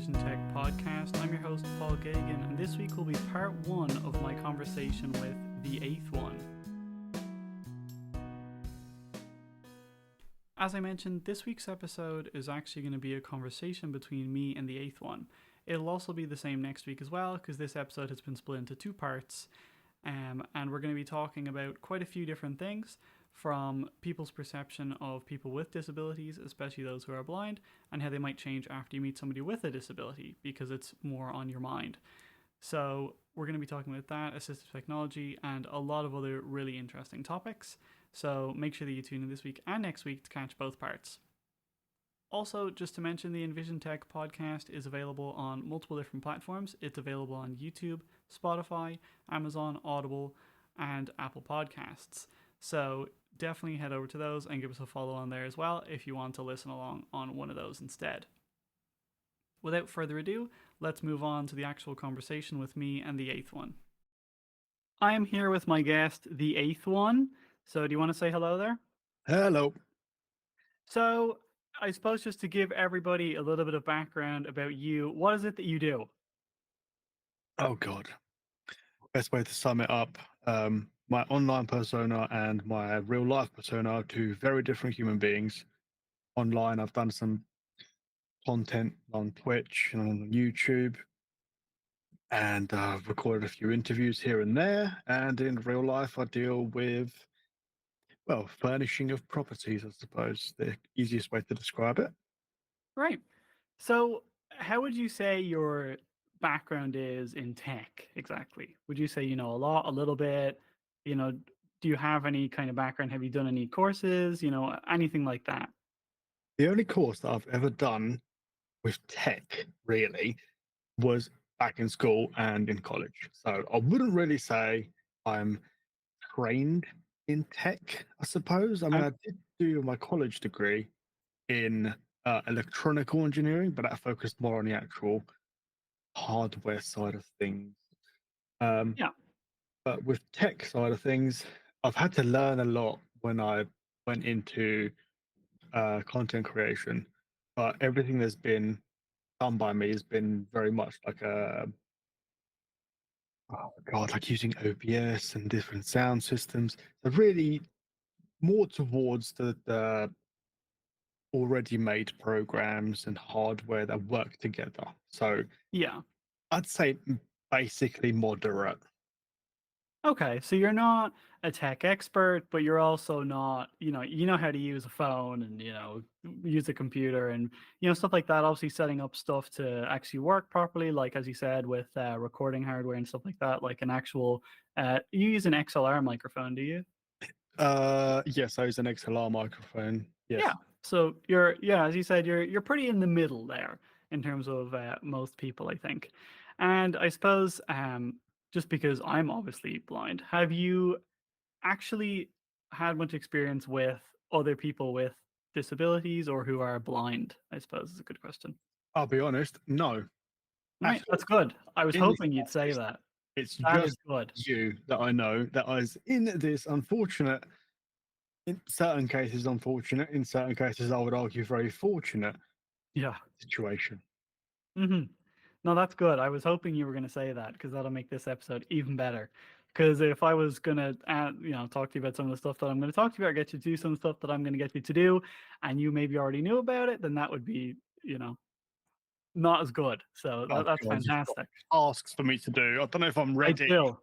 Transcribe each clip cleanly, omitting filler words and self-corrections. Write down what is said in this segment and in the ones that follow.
Envisiontech podcast. I'm your host, Paul Gagan, and this week will be part one of my conversation with The8thone. As I mentioned, this week's episode is actually going to be a conversation between me and The8thone. It'll also be the same next week as well, because this episode has been split into two parts, and we're going to be talking about quite a few different things, from people's perception of people with disabilities, especially those who are blind, and how they might change after you meet somebody with a disability, because it's more on your mind. So we're going to be talking about that, assistive technology, and a lot of other really interesting topics. So make sure that you tune in this week and next week to catch both parts. Also, just to mention, the Envisiontech podcast is available on multiple different platforms. It's available on YouTube, Spotify, Amazon, Audible, and Apple Podcasts. So definitely head over to those and give us a follow on there as well if you want to listen along on one of those instead. Without further ado, let's move on to the actual conversation with me and The8thone. I am here with my guest, The8thone. So do you want to say hello there? Hello. So I suppose just to give everybody a little bit of background about you, what is it that you do? Oh God. Best way to sum it up. My online persona and my real life persona are two very different human beings. Online, I've done some content on Twitch and on YouTube, and I've recorded a few interviews here and there. And in real life, I deal with, well, furnishing of properties, I suppose, the easiest way to describe it. Right. So how would you say your background is in tech exactly? Would you say you know a lot, a little bit? You know, do you have any kind of background? Have you done any courses? You know, anything like that? The only course that I've ever done with tech, really, was back in school and in college. So I wouldn't really say I'm trained in tech, I suppose. I mean, Okay. I did do my college degree in electronical engineering, but that focused more on the actual hardware side of things. Um, Yeah. but with tech side of things, I've had to learn a lot when I went into content creation. But everything that's been done by me has been very much like oh God, like using OBS and different sound systems. So really more towards the already made programs and hardware that work together. So Yeah. I'd say basically moderate. Okay. So you're not a tech expert, but you're also not, you know how to use a phone and, use a computer and, stuff like that. Obviously setting up stuff to actually work properly, like as you said, with recording hardware and stuff like that, like an actual, you use an XLR microphone, do you? Yes, I use an XLR microphone. Yes. Yeah. So as you said, you're pretty in the middle there in terms of most people, I think. And I suppose just because I'm obviously blind, have you actually had much experience with other people with disabilities or who are blind? I suppose is a good question. I'll be honest, no. At Right, all. that's good. I was In the hoping you'd say slightest. that. It's That is just good. you that I know that is in this unfortunate, in certain cases unfortunate, in certain cases I would argue very fortunate Yeah. situation. hmm No, that's good. I was hoping you were going to say that because that'll make this episode even better. Because if I was going to, talk to you about some of the stuff that I'm going to talk to you about, or get you to do some stuff that I'm going to get you to do, and you maybe already knew about it, then that would be, not as good. So Oh that's God, you've got fantastic. tasks for me to do. I don't know if I'm I ready. do.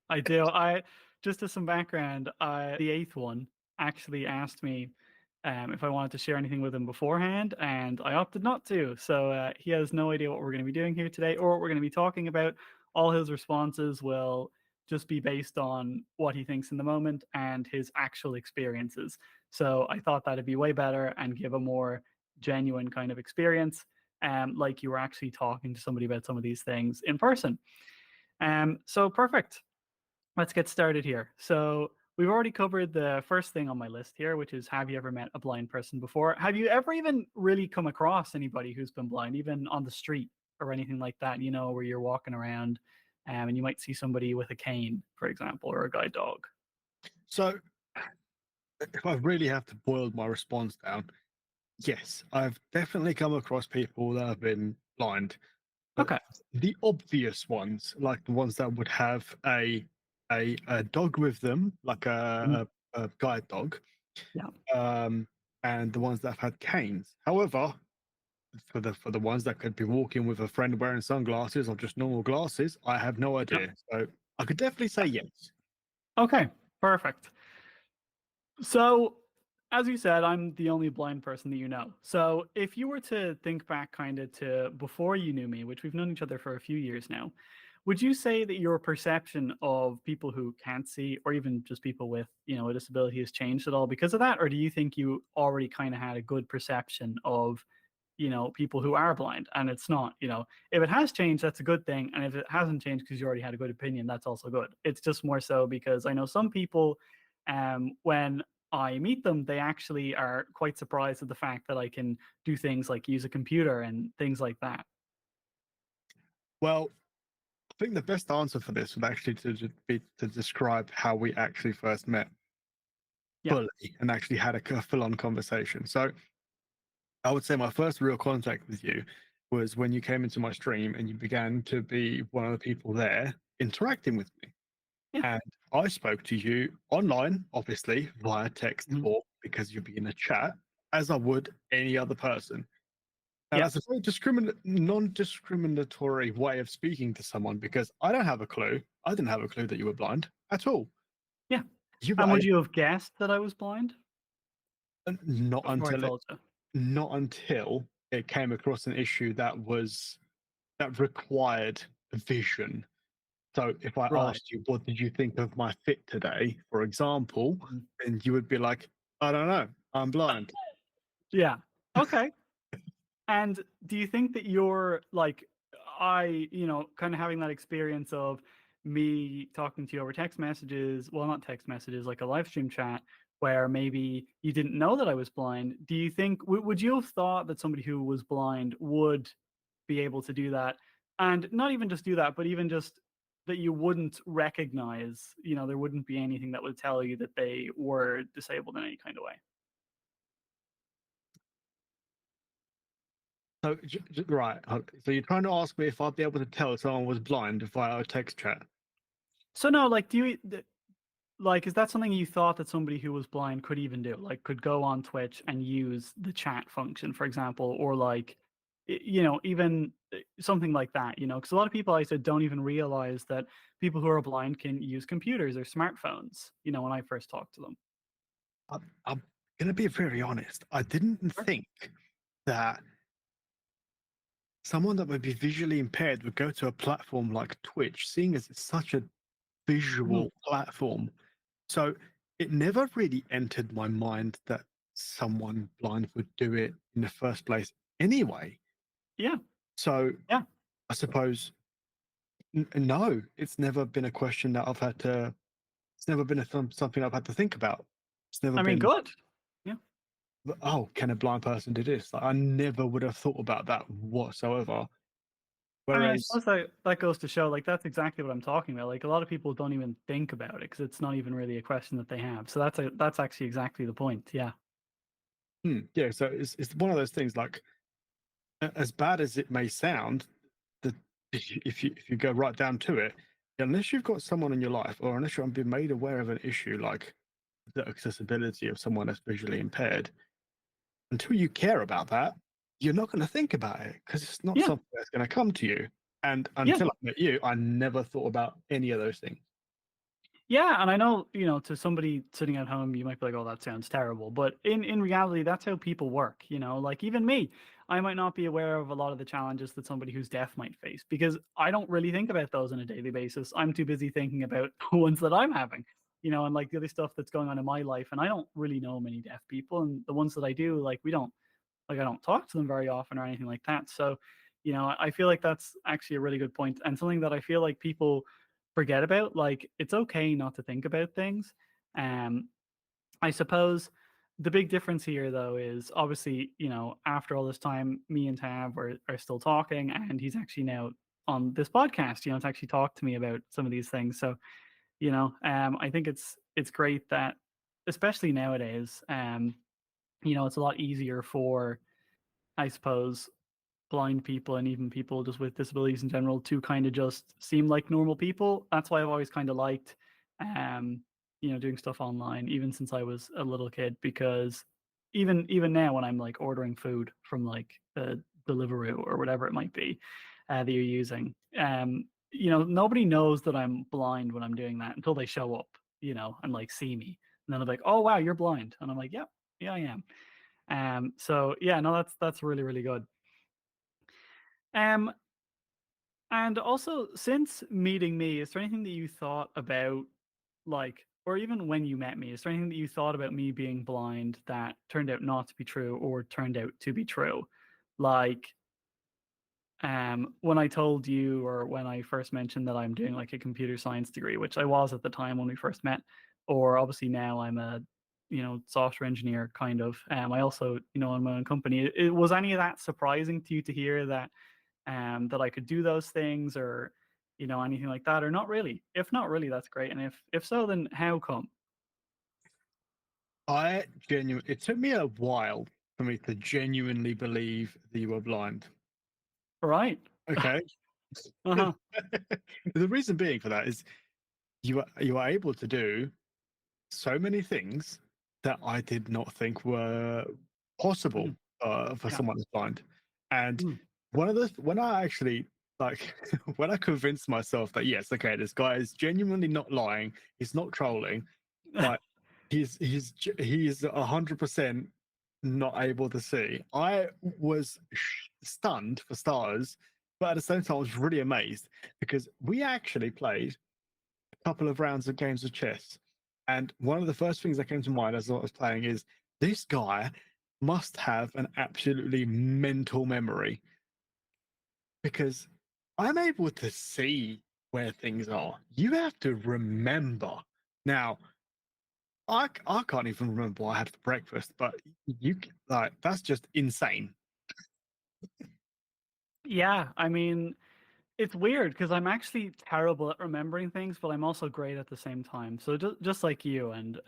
I do. I just as some background, The8thone actually asked me if I wanted to share anything with him beforehand, and I opted not to. So he has no idea what we're going to be doing here today or what we're going to be talking about. All his responses will just be based on what he thinks in the moment and his actual experiences. So I thought that'd be way better and give a more genuine kind of experience, like you were actually talking to somebody about some of these things in person. So perfect. Let's get started here. So we've already covered the first thing on my list here, which is, have you ever met a blind person before? Have you ever even really come across anybody who's been blind, even on the street or anything like that, where you're walking around and you might see somebody with a cane, for example, or a guide dog? So if I really have to boil my response down, yes, I've definitely come across people that have been blind. But Okay. the obvious ones, like the ones that would have a dog with them, like Mhm. a guide dog, Yeah. um, and the ones that have had canes. However, for the ones that could be walking with a friend wearing sunglasses or just normal glasses, I have no Yeah. idea. So I could definitely say yes. Okay. Perfect. So, as you said, I'm the only blind person that you know. So, if you were to think back kind of to before you knew me, which we've known each other for a few years now, would you say that your perception of people who can't see, or even just people with, a disability has changed at all because of that? Or do you think you already kind of had a good perception of, people who are blind and it's not, if it has changed, that's a good thing. And if it hasn't changed because you already had a good opinion, that's also good. It's just more so because I know some people, when I meet them, they actually are quite surprised at the fact that I can do things like use a computer and things like that. Well, I think the best answer for this would actually be to describe how we actually first met Yeah. fully and actually had a full on conversation. So I would say my first real contact with you was when you came into my stream and you began to be one of the people there interacting with me. Yeah. And I spoke to you online, obviously via text Mhm. or because you'd be in a chat, as I would any other person. Now Yeah. that's a very non-discriminatory way of speaking to someone because I don't have a clue. I didn't have a clue that you were blind at all. Yeah. You were And would able, you have guessed that I was blind not before I until told you? it came across an issue that required vision. So if I Right. asked you, what did you think of my fit today, for example, Mhm. and you would be like, I don't know, I'm blind. Yeah. Okay. And do you think that you're like kind of having that experience of me talking to you over text messages, well, not text messages, like a live stream chat where maybe you didn't know that I was blind. Do you think would you have thought that somebody who was blind would be able to do that? And not even just do that, but even just that you wouldn't recognize, there wouldn't be anything that would tell you that they were disabled in any kind of way. So, right. So you're trying to ask me if I'd be able to tell if someone was blind via a text chat? So no, like like, is that something you thought that somebody who was blind could even do? Like, could go on Twitch and use the chat function, for example, or like, even something like that, because a lot of people I said don't even realize that people who are blind can use computers or smartphones, when I first talked to them. I'm going to be very honest. I didn't Sure. think that someone that would be visually impaired would go to a platform like Twitch, seeing as it's such a Mhm. visual platform. So it never really entered my mind that someone blind would do it in the first place anyway. Yeah. So Yeah. I suppose no, it's never been a question that I've had to. It's never been something I've had to think about. It's never I mean, been, good. Yeah. oh, can a blind person do this? Like, I never would have thought about that whatsoever. I mean, I Whereas, suppose that goes to show, like, that's exactly what I'm talking about. Like, a lot of people don't even think about it because it's not even really a question that they have. So that's actually exactly the point. Yeah. yeah, so it's one of those things. Like, as bad as it may sound, that if you go right down to it, unless you've got someone in your life, or unless you're being made aware of an issue like the accessibility of someone that's visually impaired, until you care about that, you're not going to think about it because it's not Yeah. something that's going to come to you. And Yeah. until I met you, I never thought about any of those things. Yeah, and I know, to somebody sitting at home, you might be like, "Oh, that sounds terrible." But in reality, that's how people work, Like even me, I might not be aware of a lot of the challenges that somebody who's deaf might face because I don't really think about those on a daily basis. I'm too busy thinking about the ones that I'm having, and like the other stuff that's going on in my life. And I don't really know many deaf people, and the ones that I do, like we don't like I don't talk to them very often or anything like that. So, I feel like that's actually a really good point and something that I feel like people forget about. Like it's okay not to think about things. Um, I suppose the big difference here though is obviously, after all this time, me and Tav are still talking and he's actually now on this podcast, to actually talk to me about some of these things. So, I think it's great that especially nowadays, it's a lot easier for I suppose blind people and even people just with disabilities in general to kind of just seem like normal people. That's why I've always kind of liked, um, doing stuff online, even since I was a little kid, because even now when I'm like ordering food from like Deliveroo or whatever it might be that you're using, nobody knows that I'm blind when I'm doing that until they show up, and like see me, and then they're like, "Oh wow, you're blind," and I'm like, "Yep, yeah, I am." So yeah, no, that's really really good. Um, and also, since meeting me, is there anything that you thought about, like, or even when you met me, is there anything that you thought about me being blind that turned out not to be true or turned out to be true? Like, when I told you or when I first mentioned that I'm doing like a computer science degree, which I was at the time when we first met, or obviously now I'm a, software engineer kind of. I also, own my own company. Was any of that surprising to you to hear that I could do those things or anything like that, or not really? If not really, that's great. And if so, then how come? It took me a while for me to genuinely believe that you were blind. Right. Okay. Uh-huh. The reason being for that is you are able to do so many things that I did not think were possible Mhm. for Yeah. someone who's blind. And Mm. when I actually like when I convinced myself that yes, okay, this guy is genuinely not lying, he's not trolling, like he's 100% not able to see. I was stunned for starters, but at the same time, I was really amazed because we actually played couple of rounds of games of chess. And one of the first things that came to mind as I was playing is this guy must have an absolutely mental memory because I'm able to see where things are. You have to remember. Now, I can't even remember what I had for breakfast, but like that's just insane. Yeah, I mean, it's weird because I'm actually terrible at remembering things, but I'm also great at the same time. So just like you, and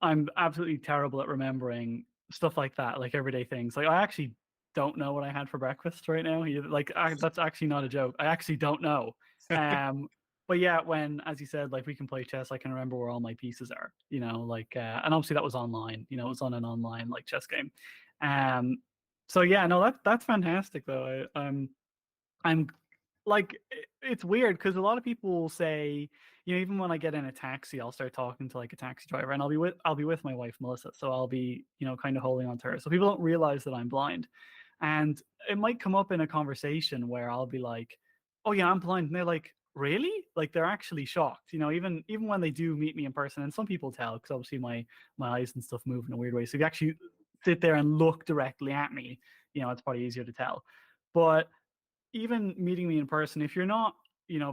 I'm absolutely terrible at remembering stuff like that, like everyday things. Like I actually don't know what I had for breakfast right now. Like that's actually not a joke. I actually don't know. Um, but yeah, when as you said, like we can play chess, I can remember where all my pieces are. Like and obviously that was online. It was on an online like chess game. Um, so yeah, no, that's fantastic though. I'm like it's weird because a lot of people will say, even when I get in a taxi, I'll start talking to like a taxi driver, and I'll be with my wife Melissa, so I'll be kind of holding on to her, so people don't realize that I'm blind, and it might come up in a conversation where I'll be like, "Oh yeah, I'm blind," and they're like, "Really?" Like they're actually shocked, even when they do meet me in person, and some people tell because obviously my eyes and stuff move in a weird way. So if you actually sit there and look directly at me, it's probably easier to tell, but even meeting me in person, if you're not,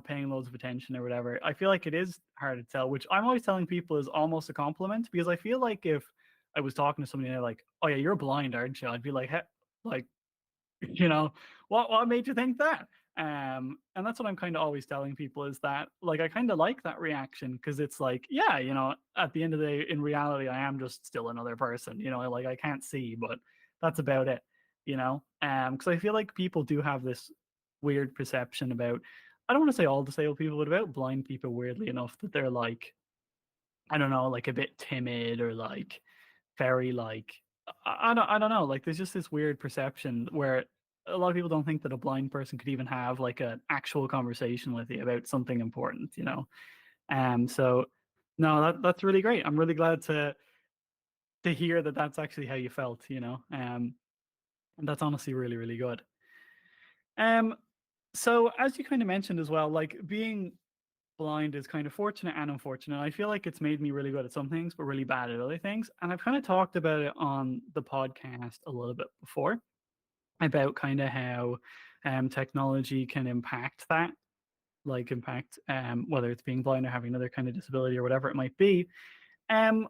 paying loads of attention or whatever, I feel like it is hard to tell, which I'm always telling people is almost a compliment because I feel like if I was talking to somebody and they're like, "Oh yeah, you're blind, aren't you?" I'd be like, like, you know, what made you think that? And that's what I'm kind of always telling people is that like I kind of like that reaction because it's like, yeah, at the end of the day, in reality, I am just still another person. Like I can't see, but that's about it. Because I feel like people do have this weird perception about. I don't want to say all disabled people, but about blind people, weirdly enough, that they're like, I don't know, like a bit timid or like very like I don't know. Like there's just this weird perception where a lot of people don't think that a blind person could even have like an actual conversation with you about something important. So no, that's really great. I'm really glad to hear that that's actually how you felt. And that's honestly really really good. Um so as you kind of mentioned as well, like being blind is kind of fortunate and unfortunate. I feel like it's made me really good at some things, but really bad at other things. And I've kind of talked about it on the podcast a little bit before about kind of how technology can impact that, like impact whether it's being blind or having another kind of disability or whatever it might be. Um,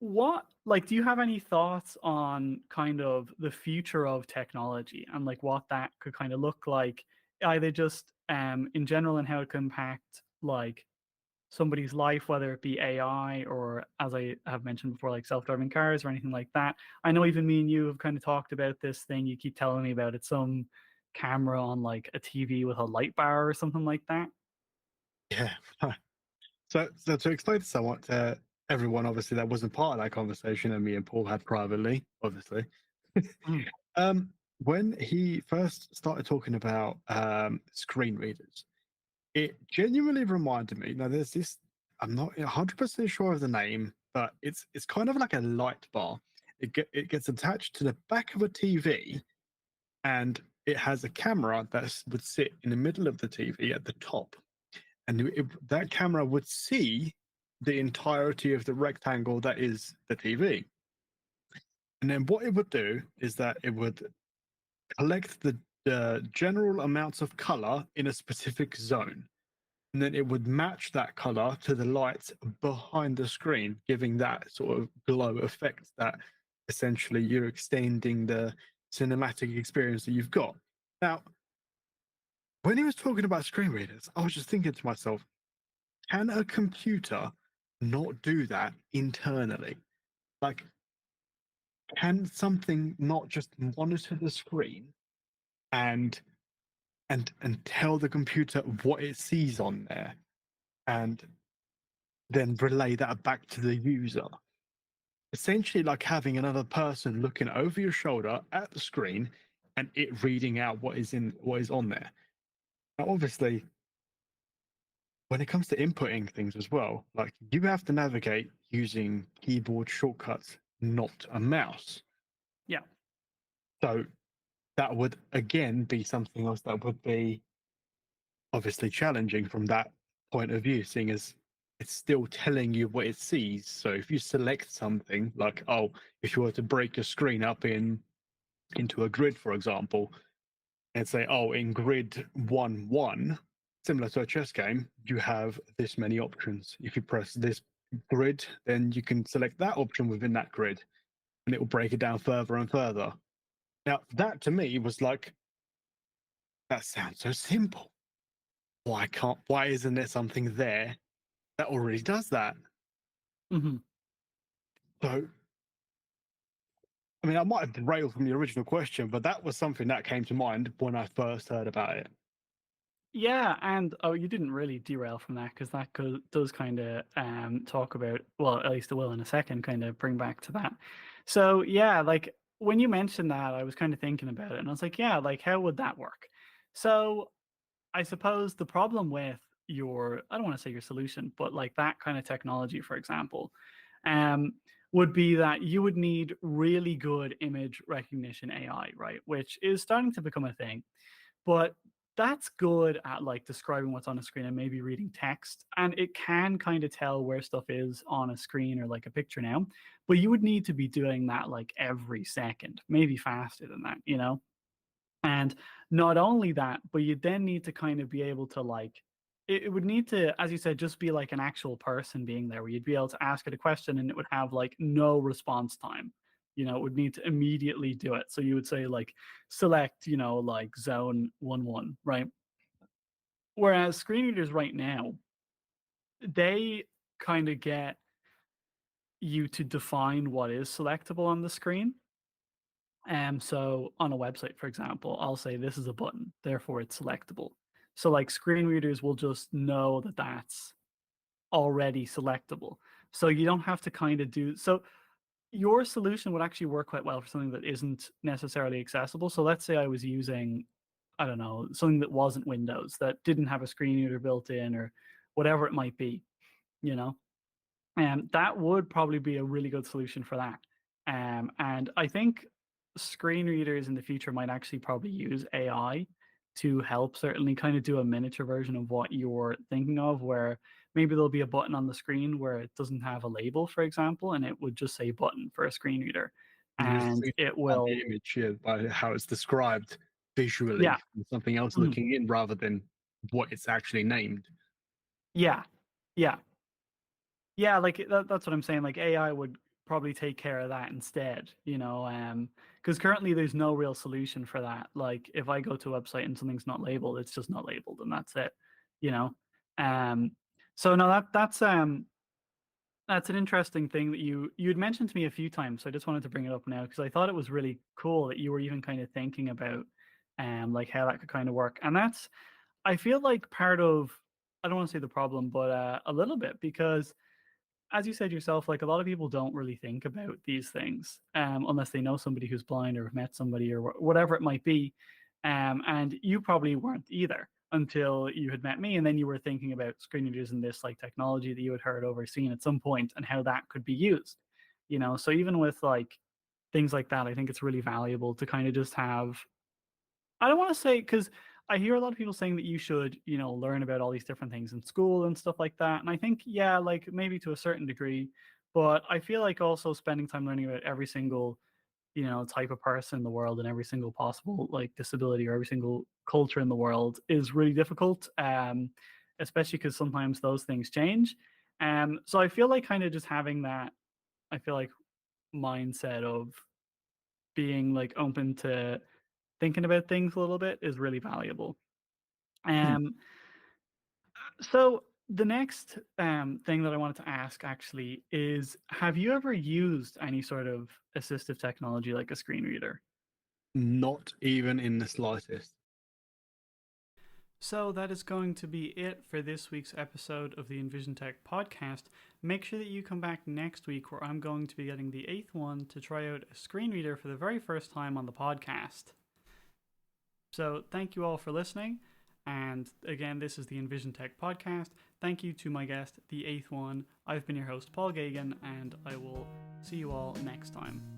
what like do you have any thoughts on kind of the future of technology and like what that could kind of look like, either just in general and how it could impact like somebody's life, whether it be AI or, as I have mentioned before, like self-driving cars or anything like that. I know even me and you have kind of talked about this thing you keep telling me about. It's some camera on like a TV with a light bar or something like that. Yeah. So to explain to someone, to everyone, obviously that wasn't part of that conversation, and me and Paul had privately, obviously. Mm, When he first started talking about screen readers, it genuinely reminded me. Now, there's this. I'm not 100% sure of the name, but it's kind of like a light bar. It gets attached to the back of a TV, and it has a camera that would sit in the middle of the TV at the top, and that camera would see the entirety of the rectangle that is the TV. And then what it would do is that it would collect the general amounts of color in a specific zone. And then it would match that color to the lights behind the screen, giving that sort of glow effect that essentially you're extending the cinematic experience that you've got. Now, when he was talking about screen readers, I was just thinking to myself, can a computer not do that internally? Like, can something not just monitor the screen and and tell the computer what it sees on there and then relay that back to the user? Essentially like having another person looking over your shoulder at the screen and it reading out what is on there. Now obviously when it comes to inputting things as well, like you have to navigate using keyboard shortcuts, not a mouse. yeah. So that would again be something else that would be obviously challenging from that point of view, seeing as it's still telling you what it sees. So if you select something like, oh, if you were to break your screen up into a grid, for example, and say, oh, in grid 1-1, similar to a chess game, you have this many options. If you press this grid, then you can select that option within that grid, and it will break it down further and further. Now, that to me was like, that sounds so simple. Why isn't there something there that already does that? Hmm. So, I mean, I might have derailed from the original question, but that was something that came to mind when I first heard about it. Yeah, and oh, you didn't really derail from that because that does kind of talk about, well, at least it will in a second, kind of bring back to that. So yeah, like when you mentioned that, I was kind of thinking about it, and I was like, yeah, like how would that work? So I suppose the problem with your, I don't want to say your solution, but like that kind of technology, for example, um, would be that you would need really good image recognition AI, right? Which is starting to become a thing, but that's good at like describing what's on a screen and maybe reading text. And it can kind of tell where stuff is on a screen or like a picture now, but you would need to be doing that like every second, maybe faster than that, you know? And not only that, but you then need to kind of be able to like it would need to, as you said, just be like an actual person being there where you'd be able to ask it a question and it would have like no response time. You know, it would need to immediately do it. So you would say like select, you know, like zone 1-1, right? Whereas screen readers right now, they kind of get you to define what is selectable on the screen. So on a website, for example, I'll say this is a button, therefore it's selectable. So like screen readers will just know that that's already selectable. So you don't have to kind of do so your solution would actually work quite well for something that isn't necessarily accessible. So let's say I was using, I don't know, something that wasn't Windows that didn't have a screen reader built in or whatever it might be, you know. And that would probably be a really good solution for that. And I think screen readers in the future might actually probably use AI to help certainly kind of do a miniature version of what you're thinking of, where maybe there'll be a button on the screen where it doesn't have a label, for example, and it would just say button for a screen reader. And you're just And thinking it about the will, image here by how it's described visually yeah, from something else mhm, looking in rather than what it's actually named. yeah, yeah. Yeah, like that's what I'm saying. Like AI would probably take care of that instead, you know, because currently there's no real solution for that. Like if I go to a website and something's not labeled, it's just not labeled and that's it, you know. Um, So no, that's an interesting thing that you'd mentioned to me a few times. So I just wanted to bring it up now because I thought it was really cool that you were even kind of thinking about like how that could kind of work. And that's I feel like part of I don't want to say the problem, but a little bit because as you said yourself, like a lot of people don't really think about these things unless they know somebody who's blind or have met somebody or whatever it might be. And you probably weren't either until you had met me, and then you were thinking about screen readers and this like technology that you had heard or seen at some point and how that could be used. You know, so even with like things like that, I think it's really valuable to kind of just have I don't want to say because I hear a lot of people saying that you should, you know, learn about all these different things in school and stuff like that. And I think, yeah, like maybe to a certain degree, but I feel like also spending time learning about every single, you know, type of person in the world and every single possible like disability or every single culture in the world is really difficult. Especially because sometimes those things change. So I feel like kind of just having that, I feel like mindset of being like open to thinking about things a little bit is really valuable. Hmm. Um, so the next thing that I wanted to ask actually is, have you ever used any sort of assistive technology like a screen reader? Not even in the slightest. So that is going to be it for this week's episode of the Envisiontech podcast. Make sure that you come back next week where I'm going to be getting the eighth one to try out a screen reader for the very first time on the podcast. So thank you all for listening. And again, this is the Envisiontech podcast. Thank you to my guest, the eighth one. I've been your host, Paul Gagan, and I will see you all next time.